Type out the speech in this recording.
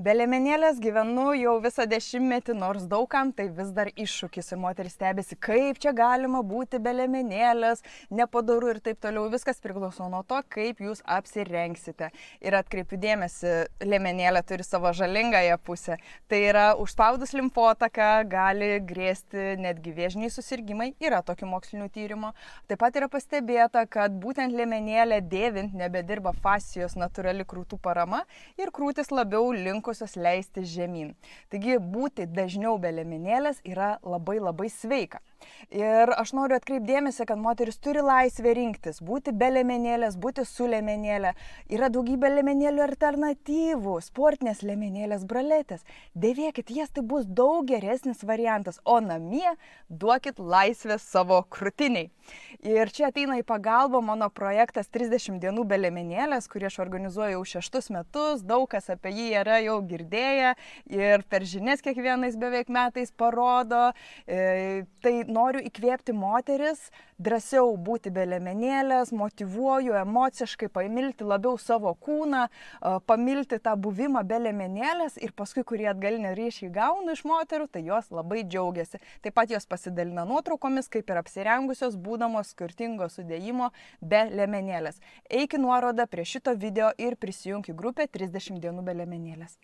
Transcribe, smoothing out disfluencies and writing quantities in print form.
Be liemenėlės gyvenu jau visą 10-metį, nors daugam tai vis dar iššūkis ir moteris stebisi, kaip čia galima būti be liemenėlės, nepadoru ir taip toliau. Viskas priklauso nuo to, kaip jūs apsirengsite. Ir atkreipiu dėmesį, liemenėlė turi savo žalingąją pusę. Tai yra užspaudus limfotaką gali grėsti netgi vėžiniai susirgymai, yra tokių mokslinių tyrimų. Taip pat yra pastebėta, kad būtent liemenėlę dėvint nebedirba fascijos natūrali krūtų parama ir krūtis labiau linkusios leisti žemyn. Taigi būti dažniau be liemenėlės yra labai sveika. Ir aš noriu atkreipdėmėsi, kad moteris turi laisvę rinktis, būti be liemenėlės, būti su liemenėlė. Yra daugybė liemenėlių alternatyvų, sportinės liemenėlės, braletės. Dėvėkit jas, tai bus daug geresnis variantas, o namie duokit laisvę savo krūtiniai. Ir čia ateina į pagalbą mano projektas 30 dienų be liemenėlės, kurį aš organizuoju jau 6 metus, daug kas apie jį yra jau girdėję ir per žinias kiekvienais beveik metais parodo. Tai noriu įkvėpti moteris, drąsiau būti be liemenėlės, motyvuoju emociškai pamilti labiau savo kūną, pamilti tą buvimą be liemenėlės ir paskui, kurie atgalinį ryšį gaunu iš moterų, tai jos labai džiaugiasi. Taip pat jos pasidalina nuotraukomis, kaip ir apsirengusios, būdamos skirtingo sudėjimo be liemenėlės. Eik į nuorodą prie šito video ir prisijunk į grupę 30 dienų be liemenėlės.